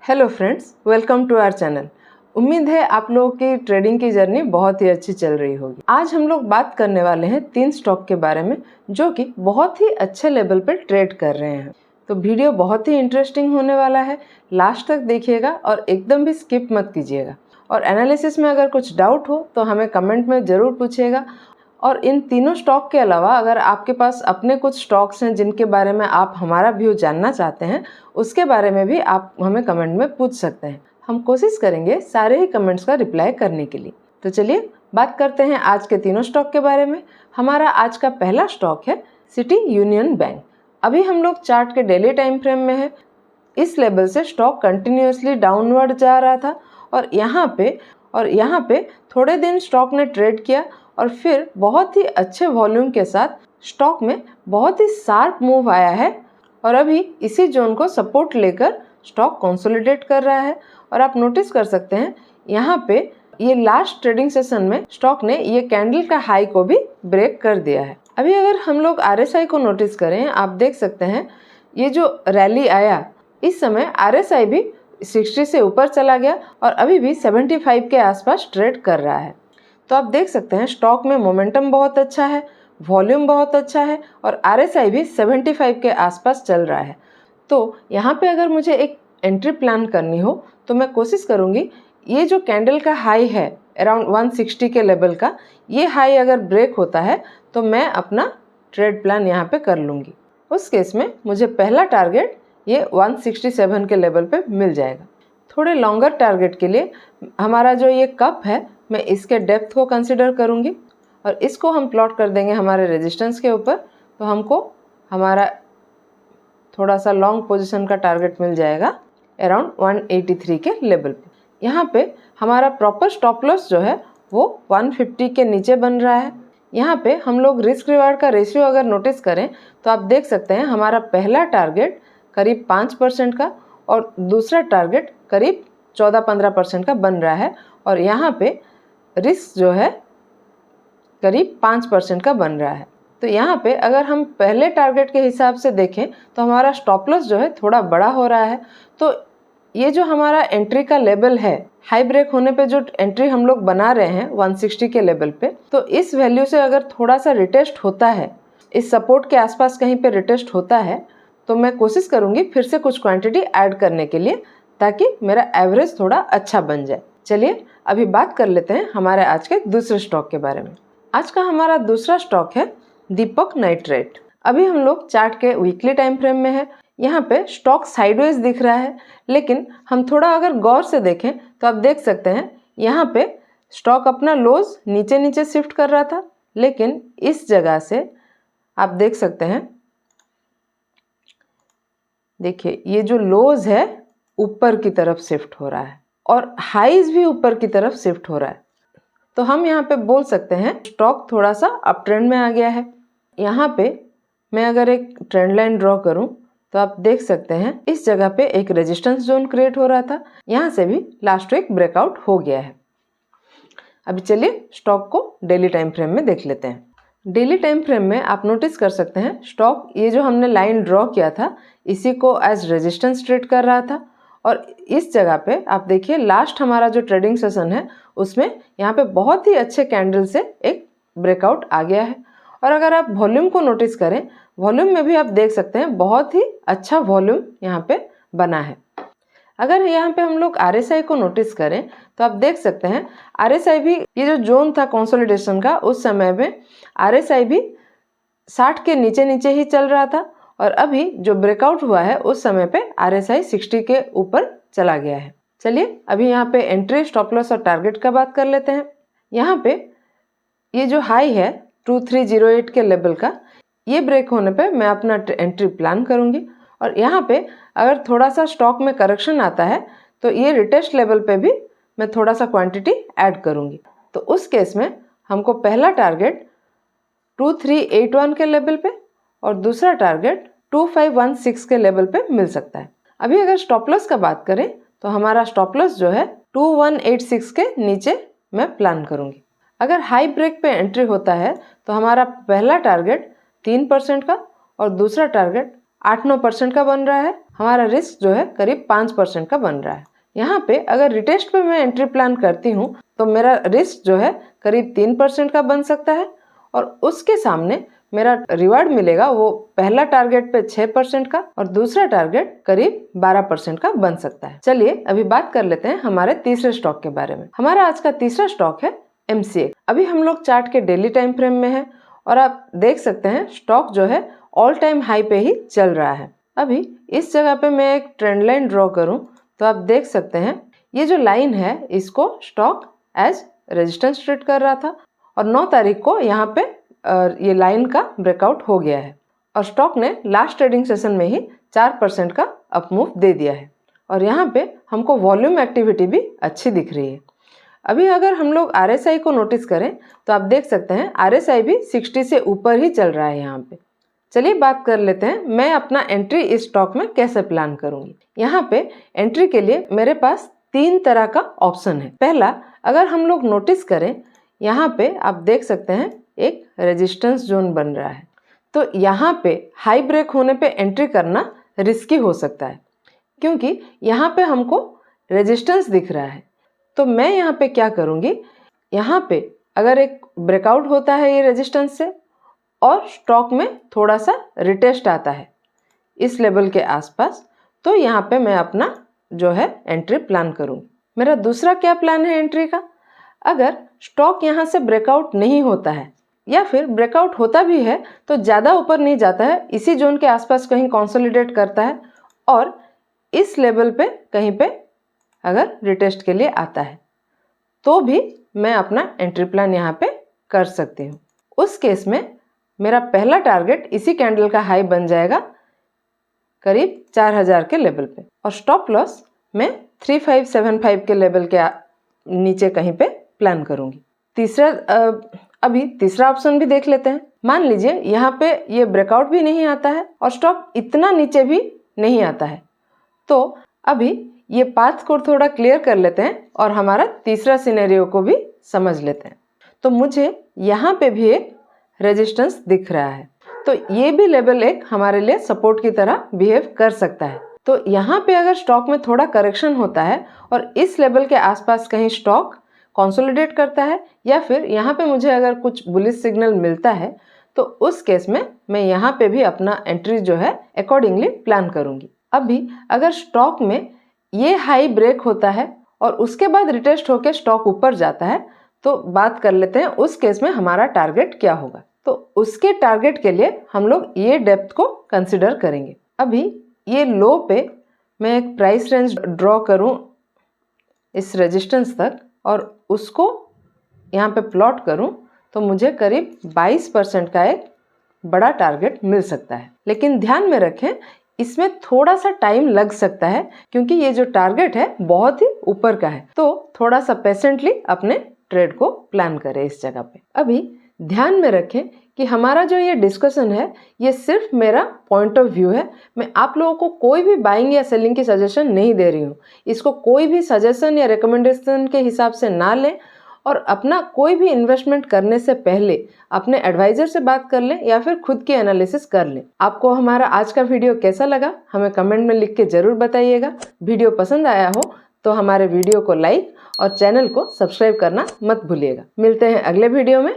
Hello friends, welcome to our channel. उम्मीद है आप लोगों की ट्रेडिंग की जर्नी बहुत ही अच्छी चल रही होगी। आज हम लोग बात करने वाले हैं 3 स्टॉक के बारे में जो कि बहुत ही अच्छे लेवल पर ट्रेड कर रहे हैं। तो वीडियो बहुत ही इंटरेस्टिंग होने वाला है, लास्ट तक देखिएगा और एकदम भी स्किप मत कीजिएगा। और एनालिसिस में अगर कुछ डाउट हो तो हमें कमेंट में ज़रूर पूछिएगा। और इन तीनों स्टॉक के अलावा अगर आपके पास अपने कुछ स्टॉक्स हैं जिनके बारे में आप हमारा व्यू जानना चाहते हैं, उसके बारे में भी आप हमें कमेंट में पूछ सकते हैं। हम कोशिश करेंगे सारे ही कमेंट्स का रिप्लाई करने के लिए। तो चलिए बात करते हैं आज के तीनों स्टॉक के बारे में। हमारा आज का पहला स्टॉक है सिटी यूनियन बैंक। अभी हम लोग चार्ट के डेली टाइम फ्रेम में है। इस लेवल से स्टॉक कंटिन्यूसली डाउनवर्ड जा रहा था और यहाँ पे थोड़े दिन स्टॉक ने ट्रेड किया और फिर बहुत ही अच्छे वॉल्यूम के साथ स्टॉक में बहुत ही शार्प मूव आया है और अभी इसी जोन को सपोर्ट लेकर स्टॉक कंसोलिडेट कर रहा है। और आप नोटिस कर सकते हैं यहाँ पे ये लास्ट ट्रेडिंग सेशन में स्टॉक ने ये कैंडल का हाई को भी ब्रेक कर दिया है। अभी अगर हम लोग RSI को नोटिस करें, आप देख सकते हैं ये जो रैली आया, इस समय RSI भी 60 से ऊपर चला गया और अभी भी 75 के आसपास ट्रेड कर रहा है। तो आप देख सकते हैं स्टॉक में मोमेंटम बहुत अच्छा है, वॉल्यूम बहुत अच्छा है और RSI भी 75 के आसपास चल रहा है। तो यहाँ पे अगर मुझे एक एंट्री प्लान करनी हो तो मैं कोशिश करूँगी ये जो कैंडल का हाई है अराउंड 160 के लेवल का, ये हाई अगर ब्रेक होता है तो मैं अपना ट्रेड प्लान यहाँ पे कर लूँगी। उस केस में मुझे पहला टारगेट ये 167 के लेवल पे मिल जाएगा। थोड़े लॉन्गर टारगेट के लिए हमारा जो ये कप है, मैं इसके डेप्थ को कंसिडर करूँगी और इसको हम प्लॉट कर देंगे हमारे रेजिस्टेंस के ऊपर। तो हमको हमारा थोड़ा सा लॉन्ग पोजीशन का टारगेट मिल जाएगा अराउंड 183 के लेवल पे। यहाँ पे हमारा प्रॉपर स्टॉप लॉस जो है वो 150 के नीचे बन रहा है। यहाँ पे हम लोग रिस्क रिवार्ड का रेशियो अगर नोटिस करें तो आप देख सकते हैं हमारा पहला टारगेट करीब 5% का और दूसरा टारगेट करीब 14-15% का बन रहा है और यहाँ पे रिस्क जो है करीब 5% का बन रहा है। तो यहाँ पे अगर हम पहले टारगेट के हिसाब से देखें तो हमारा स्टॉप लॉस जो है थोड़ा बड़ा हो रहा है। तो ये जो हमारा एंट्री का लेवल है, हाई ब्रेक होने पे जो एंट्री हम लोग बना रहे हैं 160 के लेवल पे, तो इस वैल्यू से अगर थोड़ा सा रिटेस्ट होता है, इस सपोर्ट के आसपास कहीं पे रिटेस्ट होता है, तो मैं कोशिश करूँगी फिर से कुछ क्वांटिटी ऐड करने के लिए ताकि मेरा एवरेज थोड़ा अच्छा बन जाए। चलिए अभी बात कर लेते हैं हमारे आज के दूसरे स्टॉक के बारे में। आज का हमारा दूसरा स्टॉक है दीपक नाइट्रेट। अभी हम लोग चार्ट के वीकली टाइम फ्रेम में है। यहाँ पे स्टॉक साइडवेज दिख रहा है, लेकिन हम थोड़ा अगर गौर से देखें तो आप देख सकते हैं यहाँ पे स्टॉक अपना लोज नीचे नीचे शिफ्ट कर रहा था, लेकिन इस जगह से आप देख सकते हैं, देखिए ये जो लोज है ऊपर की तरफ शिफ्ट हो रहा है और हाईज भी ऊपर की तरफ शिफ्ट हो रहा है। तो हम यहाँ पे बोल सकते हैं स्टॉक थोड़ा सा अप ट्रेंड में आ गया है। यहाँ पे मैं अगर एक ट्रेंड लाइन ड्रॉ करूँ तो आप देख सकते हैं इस जगह पे एक रेजिस्टेंस जोन क्रिएट हो रहा था, यहाँ से भी लास्ट वीक ब्रेकआउट हो गया है। अभी चलिए स्टॉक को डेली टाइम फ्रेम में देख लेते हैं। डेली टाइम फ्रेम में आप नोटिस कर सकते हैं स्टॉक ये जो हमने लाइन ड्रॉ किया था इसी को एज रेजिस्टेंस ट्रेड कर रहा था और इस जगह पे आप देखिए लास्ट हमारा जो ट्रेडिंग सेशन है उसमें यहाँ पे बहुत ही अच्छे कैंडल से एक ब्रेकआउट आ गया है। और अगर आप वॉल्यूम को नोटिस करें, वॉल्यूम में भी आप देख सकते हैं बहुत ही अच्छा वॉल्यूम यहाँ पे बना है। अगर यहाँ पे हम लोग RSI को नोटिस करें तो आप देख सकते हैं RSI भी ये जो जोन था कंसोलिडेशन का, उस समय में RSI भी 60 के नीचे नीचे ही चल रहा था और अभी जो ब्रेकआउट हुआ है उस समय पे RSI 60 के ऊपर चला गया है। चलिए अभी यहाँ पे एंट्री, स्टॉप लॉस और टारगेट का बात कर लेते हैं। यहाँ पे ये जो हाई है 2308 के लेवल का, ये ब्रेक होने पे मैं अपना एंट्री प्लान करूँगी और यहाँ पे अगर थोड़ा सा स्टॉक में करेक्शन आता है तो ये रिटेस्ट लेवल पे भी मैं थोड़ा सा क्वांटिटी ऐड करूँगी। तो उस केस में हमको पहला टारगेट 2381 के लेवल पे और दूसरा टारगेट 2516 के लेवल पे मिल सकता है। अभी अगर स्टॉप लॉस का बात करें तो हमारा स्टॉप लॉस जो है 2186 के नीचे मैं प्लान करूँगी। अगर हाई ब्रेक पे एंट्री होता है तो हमारा पहला टारगेट 3% का और दूसरा टारगेट 8-9% का बन रहा है हमारा रिस्क जो है करीब 5% का बन रहा है। यहाँ पे अगर रिटेस्ट पे मैं एंट्री प्लान करती हूँ तो मेरा रिस्क जो है करीब 3% का बन सकता है और उसके सामने मेरा रिवार्ड मिलेगा वो पहला टारगेट पे 6% का और दूसरा टारगेट करीब 12% का बन सकता है। चलिए अभी बात कर लेते हैं हमारे तीसरे स्टॉक के बारे में। हमारा आज का तीसरा स्टॉक है MCX। अभी हम लोग चार्ट के डेली टाइम फ्रेम में है और आप देख सकते हैं स्टॉक जो है ऑल टाइम हाई पे ही चल रहा है। अभी इस जगह पे मैं एक ट्रेंड लाइन ड्रॉ करूं तो आप देख सकते हैं ये जो लाइन है इसको स्टॉक एज रेजिस्टेंस ट्रीट कर रहा था और 9 तारीख को यहाँ पे ये लाइन का ब्रेकआउट हो गया है और स्टॉक ने लास्ट ट्रेडिंग सेशन में ही 4% का अपमूव दे दिया है और यहाँ पे हमको वॉल्यूम एक्टिविटी भी अच्छी दिख रही है। अभी अगर हम लोग RSI को नोटिस करें तो आप देख सकते हैं RSI भी 60 से ऊपर ही चल रहा है यहाँ पे। चलिए बात कर लेते हैं मैं अपना एंट्री इस स्टॉक में कैसे प्लान करूंगी। यहाँ पे एंट्री के लिए मेरे पास 3 तरह का ऑप्शन है। पहला, अगर हम लोग नोटिस करें यहाँ पे आप देख सकते हैं एक रेजिस्टेंस जोन बन रहा है, तो यहाँ पे हाई ब्रेक होने पे एंट्री करना रिस्की हो सकता है क्योंकि यहाँ पे हमको रेजिस्टेंस दिख रहा है। तो मैं यहाँ पे क्या करूँगी, यहाँ पे अगर एक ब्रेकआउट होता है ये रेजिस्टेंस से और स्टॉक में थोड़ा सा रिटेस्ट आता है इस लेवल के आसपास, तो यहाँ पे मैं अपना जो है एंट्री प्लान करूँगी। मेरा दूसरा क्या प्लान है एंट्री का, अगर स्टॉक यहाँ से ब्रेकआउट नहीं होता है या फिर ब्रेकआउट होता भी है तो ज़्यादा ऊपर नहीं जाता है, इसी जोन के आसपास कहीं कंसोलिडेट करता है और इस लेवल पे कहीं पे अगर रिटेस्ट के लिए आता है तो भी मैं अपना एंट्री प्लान यहाँ पे कर सकती हूँ। उस केस में मेरा पहला टारगेट इसी कैंडल का हाई बन जाएगा करीब 4000 के लेवल पे और स्टॉप लॉस मैं 3575 के लेवल के नीचे कहीं पे प्लान करूँगी। अभी तीसरा ऑप्शन भी देख लेते हैं। मान लीजिए यहाँ पे ये ब्रेकआउट भी नहीं आता है और स्टॉक इतना नीचे भी नहीं आता है, तो अभी ये पाथ को थोड़ा क्लियर कर लेते हैं और हमारा तीसरा सिनेरियो को भी समझ लेते हैं। तो मुझे यहाँ पे भी एक रेजिस्टेंस दिख रहा है, तो ये भी लेवल एक हमारे लिए सपोर्ट की तरह बिहेव कर सकता है। तो यहाँ पे अगर स्टॉक में थोड़ा करेक्शन होता है और इस लेवल के आसपास कहीं स्टॉक कंसोलिडेट करता है या फिर यहाँ पे मुझे अगर कुछ बुलिश सिग्नल मिलता है तो उस केस में मैं यहाँ पे भी अपना एंट्री जो है अकॉर्डिंगली प्लान करूँगी। अभी अगर स्टॉक में ये हाई ब्रेक होता है और उसके बाद रिटेस्ट होकर स्टॉक ऊपर जाता है तो बात कर लेते हैं उस केस में हमारा टारगेट क्या होगा। तो उसके टारगेट के लिए हम लोग ये डेप्थ को कंसिडर करेंगे। अभी ये लो पे मैं एक प्राइस रेंज ड्रॉ करूं इस रेजिस्टेंस तक और उसको यहाँ पे प्लॉट करूं तो मुझे करीब 22% का एक बड़ा टारगेट मिल सकता है। लेकिन ध्यान में रखें इसमें थोड़ा सा टाइम लग सकता है क्योंकि ये जो टारगेट है बहुत ही ऊपर का है, तो थोड़ा सा पेशेंटली अपने ट्रेड को प्लान करें इस जगह पे। अभी ध्यान में रखें कि हमारा जो ये डिस्कशन है ये सिर्फ मेरा पॉइंट ऑफ व्यू है। मैं आप लोगों को कोई भी बाइंग या सेलिंग की सजेशन नहीं दे रही हूँ। इसको कोई भी सजेशन या रिकमेंडेशन के हिसाब से ना लें और अपना कोई भी इन्वेस्टमेंट करने से पहले अपने एडवाइजर से बात कर लें या फिर खुद की एनालिसिस कर लें। आपको हमारा आज का वीडियो कैसा लगा हमें कमेंट में लिख के ज़रूर बताइएगा। वीडियो पसंद आया हो तो हमारे वीडियो को लाइक और चैनल को सब्सक्राइब करना मत भूलिएगा। मिलते हैं अगले वीडियो में।